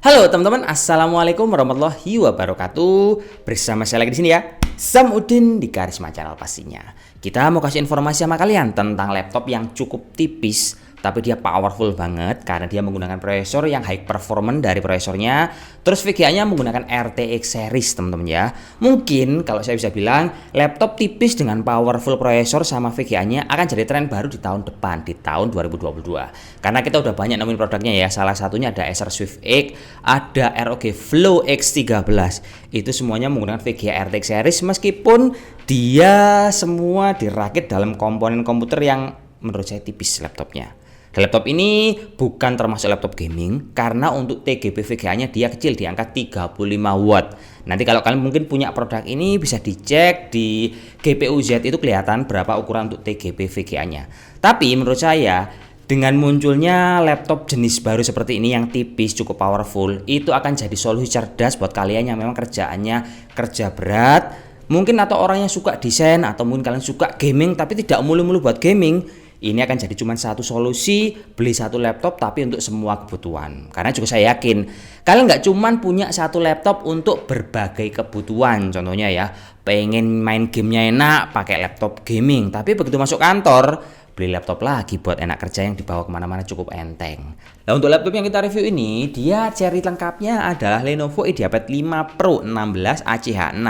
Halo teman-teman, assalamualaikum warahmatullahi wabarakatuh. Bersama saya lagi di sini ya, Sam Udin di Karisma Channel pastinya. Kita mau kasih informasi sama kalian tentang laptop yang cukup tipis, tapi dia powerful banget karena dia menggunakan prosesor yang high performance dari prosesornya. Terus VGA-nya menggunakan RTX series teman-teman ya. Mungkin kalau saya bisa bilang laptop tipis dengan powerful prosesor sama VGA-nya akan jadi tren baru di tahun depan, di tahun 2022. Karena kita udah banyak nemuin produknya ya. Salah satunya ada Acer Swift X, ada ROG Flow X13. Itu semuanya menggunakan VGA RTX series meskipun dia semua dirakit dalam komponen komputer yang menurut saya tipis laptopnya. Laptop ini bukan termasuk laptop gaming karena untuk TGB VGA-nya dia kecil di angka 35 watt. Nanti kalau kalian mungkin punya produk ini bisa dicek di GPU Z itu kelihatan berapa ukuran untuk TGB VGA-nya. Tapi menurut saya dengan munculnya laptop jenis baru seperti ini yang tipis cukup powerful itu akan jadi solusi cerdas buat kalian yang memang kerjaannya kerja berat. Mungkin atau orang yang suka desain atau mungkin kalian suka gaming tapi tidak mulu-mulu buat gaming. Ini akan jadi cuma satu solusi, beli satu laptop tapi untuk semua kebutuhan. Karena juga saya yakin, kalian nggak cuma punya satu laptop untuk berbagai kebutuhan. Contohnya ya, pengen main gamenya enak, pakai laptop gaming. Tapi begitu masuk kantor, beli laptop lagi buat enak kerja yang dibawa kemana-mana cukup enteng. Nah untuk laptop yang kita review ini, dia seri lengkapnya adalah Lenovo IdeaPad 5 Pro 16 ACH6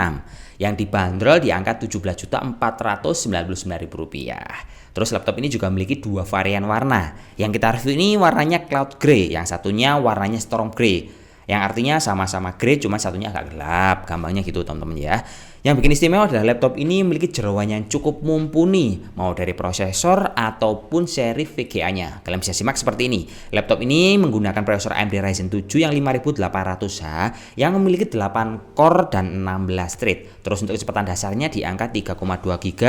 yang dibanderol di angka Rp17.499.000. Terus laptop ini juga memiliki dua varian warna. Yang kita review ini warnanya cloud grey, yang satunya warnanya storm grey. Yang artinya sama-sama grey, cuma satunya agak gelap. Gampangnya gitu teman-teman ya. Yang bikin istimewa adalah laptop ini memiliki jeroan yang cukup mumpuni, mau dari prosesor ataupun seri VGA-nya. Kalian bisa simak seperti ini. Laptop ini menggunakan prosesor AMD Ryzen 7 yang 5800H yang memiliki 8 core dan 16 thread. Terus untuk kecepatan dasarnya di angka 3,2 GB,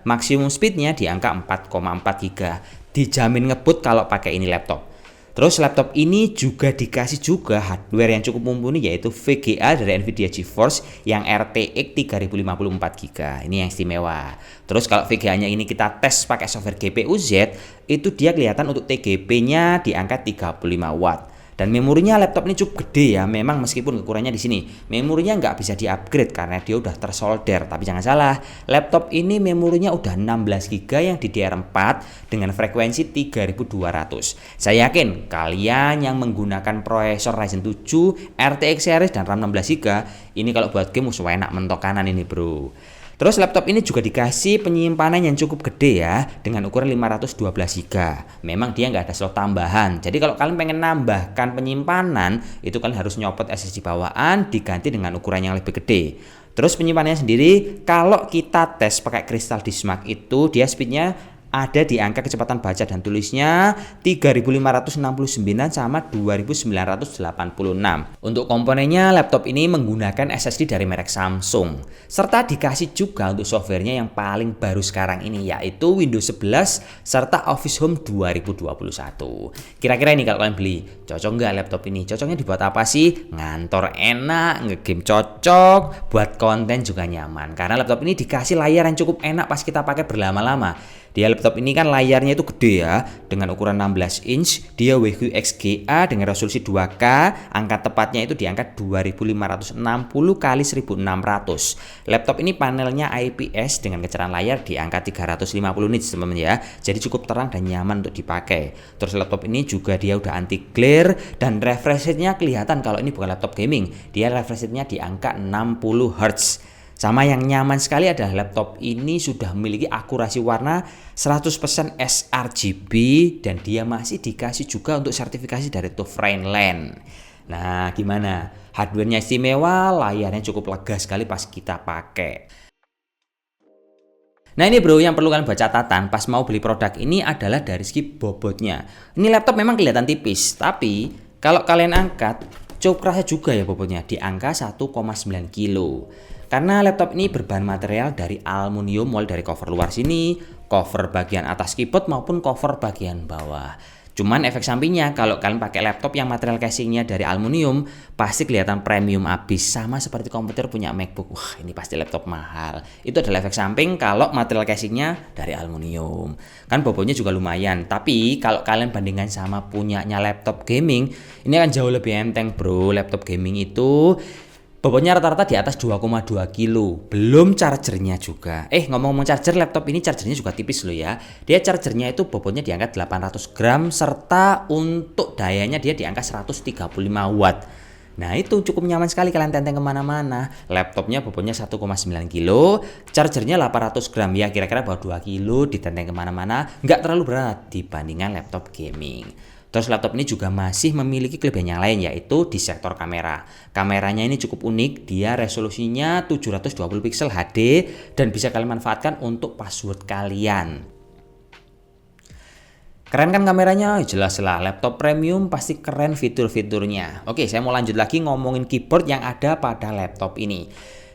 maksimum speednya di angka 4,4 GB. Dijamin ngebut kalau pakai ini laptop. Terus laptop ini juga dikasih hardware yang cukup mumpuni yaitu VGA dari Nvidia GeForce yang RTX 3054 GB. Ini yang istimewa. Terus kalau VGA-nya ini kita tes pakai software GPU Z, itu dia kelihatan untuk TGB-nya di angka 35 watt. Dan memorinya laptop ini cukup gede ya, memang meskipun kekurangannya di sini. Memorinya nggak bisa di-upgrade karena dia udah tersolder. Tapi jangan salah, laptop ini memorinya udah 16 GB yang DDR4 dengan frekuensi 3200. Saya yakin kalian yang menggunakan prosesor Ryzen 7, RTX series dan RAM 16 GB, ini kalau buat game musuh enak mentok kanan ini bro. Terus laptop ini juga dikasih penyimpanan yang cukup gede ya, dengan ukuran 512 GB. Memang dia nggak ada slot tambahan. Jadi kalau kalian pengen nambahkan penyimpanan, itu kalian harus nyopot SSD bawaan diganti dengan ukuran yang lebih gede. Terus penyimpanannya sendiri, kalau kita tes pakai Crystal Dismark itu dia speednya ada di angka kecepatan baca dan tulisnya 3569 sama 2986. Untuk komponennya laptop ini menggunakan SSD dari merek Samsung. Serta dikasih juga untuk softwarenya yang paling baru sekarang ini yaitu Windows 11 serta Office Home 2021. Kira-kira ini kalau kalian beli, cocok nggak laptop ini? Cocoknya dibuat apa sih? Ngantor enak, ngegame cocok, buat konten juga nyaman. Karena laptop ini dikasih layar yang cukup enak pas kita pakai berlama-lama. Dia laptop ini kan layarnya itu gede ya, dengan ukuran 16 inch, dia Wahoo XGA dengan resolusi 2K, angka tepatnya itu di angka 2560 x 1600. Laptop ini panelnya IPS dengan kecerahan layar di angka 350 nits teman-teman ya. Jadi cukup terang dan nyaman untuk dipakai. Terus laptop ini juga dia udah anti glare dan refresh rate-nya kelihatan kalau ini bukan laptop gaming. Dia refresh rate-nya di angka 60 Hz. Sama yang nyaman sekali adalah laptop ini sudah memiliki akurasi warna 100% sRGB dan dia masih dikasih juga untuk sertifikasi dari TÜV Rheinland. Nah, gimana? Hardware-nya istimewa, layarnya cukup lega sekali pas kita pakai. Nah ini bro, yang perlu kalian buat catatan pas mau beli produk ini adalah dari segi bobotnya. Ini laptop memang kelihatan tipis, tapi kalau kalian angkat cukup kerasa juga ya bobotnya di angka 1,9 kilo. Karena laptop ini berbahan material dari aluminium mulai dari cover luar sini, cover bagian atas keyboard maupun cover bagian bawah. Cuman efek sampingnya kalau kalian pakai laptop yang material casingnya dari aluminium pasti kelihatan premium abis, sama seperti komputer punya MacBook. Wah, ini pasti laptop mahal. Itu adalah efek samping kalau material casingnya dari aluminium. Kan bobotnya juga lumayan. Tapi kalau kalian bandingkan sama punyanya laptop gaming, ini akan jauh lebih enteng, bro. Laptop gaming itu bobotnya rata-rata di atas 2,2 kilo, belum chargernya juga. Ngomong-ngomong charger, laptop ini chargernya juga tipis loh ya. Dia chargernya itu bobotnya di angka 800 gram, serta untuk dayanya dia di angka 135 watt. Nah itu cukup nyaman sekali kalian tenteng kemana-mana. Laptopnya bobotnya 1,9 kilo, chargernya 800 gram, ya kira-kira bawa 2 kilo, ditenteng kemana-mana, nggak terlalu berat dibandingkan laptop gaming. Terus laptop ini juga masih memiliki kelebihan yang lain, yaitu di sektor kamera. Kameranya ini cukup unik, dia resolusinya 720 pixel HD dan bisa kalian manfaatkan untuk password kalian. Keren kan kameranya? Jelas lah, laptop premium pasti keren fitur-fiturnya. Oke, saya mau lanjut lagi ngomongin keyboard yang ada pada laptop ini.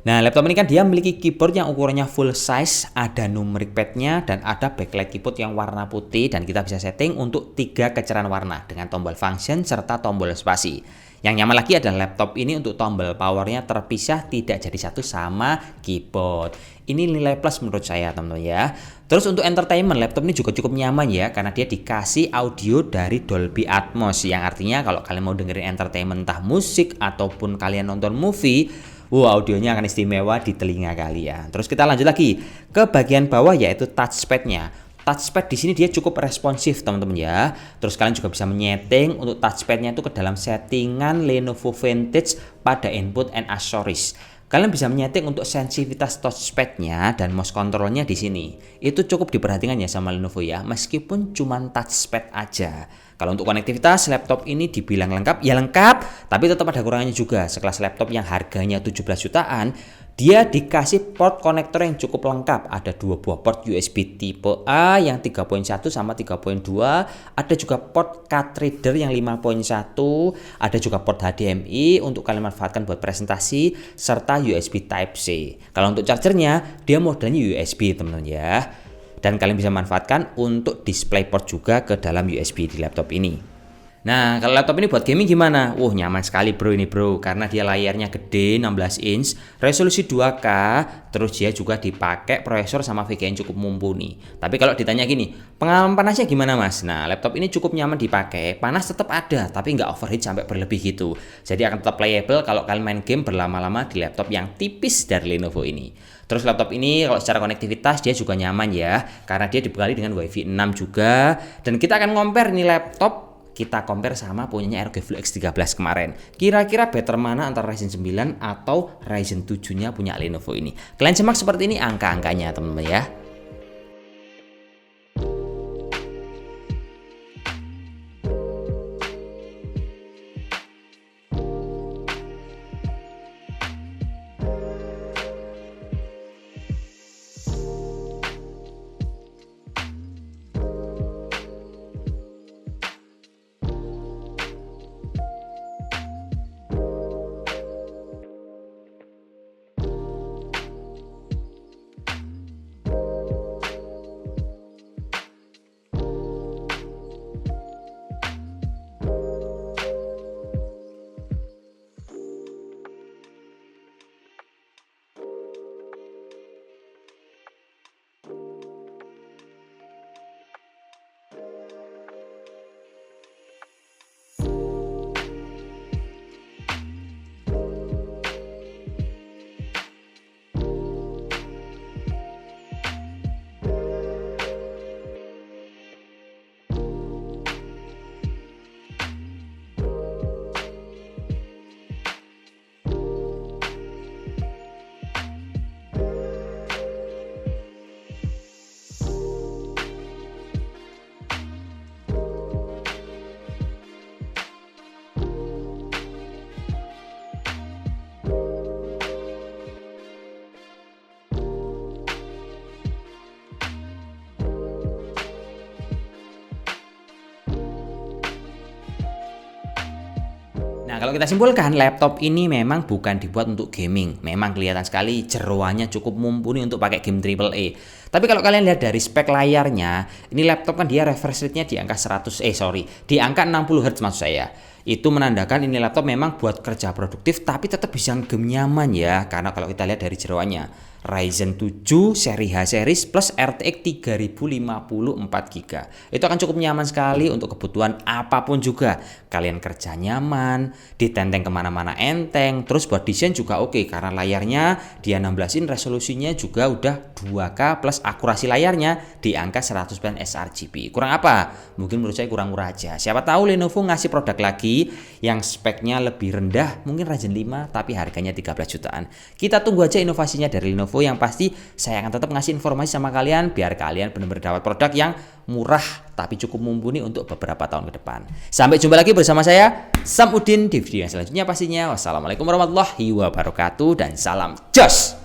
Nah, laptop ini kan dia memiliki keyboard yang ukurannya full size, ada numeric padnya, dan ada backlight keyboard yang warna putih, dan kita bisa setting untuk 3 kecerahan warna dengan tombol function serta tombol spasi. Yang nyaman lagi adalah laptop ini untuk tombol powernya terpisah, tidak jadi satu sama keyboard. Ini nilai plus menurut saya teman-teman ya. Terus untuk entertainment, laptop ini juga cukup nyaman ya, karena dia dikasih audio dari Dolby Atmos, yang artinya kalau kalian mau dengerin entertainment entah musik ataupun kalian nonton movie, audionya akan istimewa di telinga kalian. Terus kita lanjut lagi ke bagian bawah, yaitu touchpad-nya. Touchpad di sini dia cukup responsif teman-teman ya. Terus kalian juga bisa menyeting untuk touchpad-nya itu ke dalam settingan Lenovo Vintage pada input and accessories. Kalian bisa menyeting untuk sensitivitas touchpad-nya dan mouse control-nya di sini. Itu cukup diperhatikan ya sama Lenovo ya, meskipun cuma touchpad aja. Kalau untuk konektivitas, laptop ini dibilang lengkap, ya lengkap, tapi tetap ada kurangannya juga. Sekelas laptop yang harganya 17 jutaan, dia dikasih port konektor yang cukup lengkap. Ada 2 buah port USB tipe A yang 3.1 sama 3.2, ada juga port card reader yang 5.1, ada juga port HDMI untuk kalian manfaatkan buat presentasi, serta USB Type-C. Kalau untuk chargernya, dia modelnya USB teman-teman ya. Dan kalian bisa manfaatkan untuk DisplayPort juga ke dalam USB di laptop ini. Nah, kalau laptop ini buat gaming gimana? Nyaman sekali bro ini bro, karena dia layarnya gede 16 inch, resolusi 2K, terus dia juga dipakai prosesor sama VGA yang cukup mumpuni. Tapi kalau ditanya gini, pengalaman panasnya gimana mas? Nah, laptop ini cukup nyaman dipakai, panas tetap ada, tapi nggak overheat sampai berlebih gitu. Jadi akan tetap playable kalau kalian main game berlama-lama di laptop yang tipis dari Lenovo ini. Terus laptop ini kalau secara konektivitas dia juga nyaman ya, karena dia dibekali dengan WiFi 6 juga. Dan kita akan compare nih laptop, kita compare sama punyanya ROG Philips X13 kemarin. Kira-kira better mana antara Ryzen 9 atau Ryzen 7-nya punya Lenovo ini? Kalian simak seperti ini angka-angkanya teman-teman ya. Nah, kalau kita simpulkan, laptop ini memang bukan dibuat untuk gaming. Memang kelihatan sekali jeroannya cukup mumpuni untuk pakai game AAA. Tapi kalau kalian lihat dari spek layarnya, ini laptop kan dia refresh rate-nya di angka di angka 60 Hz maksud saya. Itu menandakan ini laptop memang buat kerja produktif tapi tetap bisa game nyaman ya. Karena kalau kita lihat dari jeroannya, Ryzen 7 seri H series plus RTX 3050 4GB. Itu akan cukup nyaman sekali untuk kebutuhan apapun juga. Kalian kerja nyaman, ditenteng kemana-mana enteng, terus buat desain juga oke karena layarnya dia 16 in, resolusinya juga udah 2K plus akurasi layarnya di angka 100% sRGB. Kurang apa? Mungkin menurut saya kurang murah aja. Siapa tahu Lenovo ngasih produk lagi yang speknya lebih rendah, mungkin Ryzen 5 tapi harganya 13 jutaan. Kita tunggu aja inovasinya dari Lenovo. Yang pasti saya akan tetap ngasih informasi sama kalian biar kalian benar-benar dapat produk yang murah tapi cukup mumpuni untuk beberapa tahun ke depan. Sampai jumpa lagi bersama saya Samudin di video yang selanjutnya pastinya. Wassalamualaikum warahmatullahi wabarakatuh dan salam jos.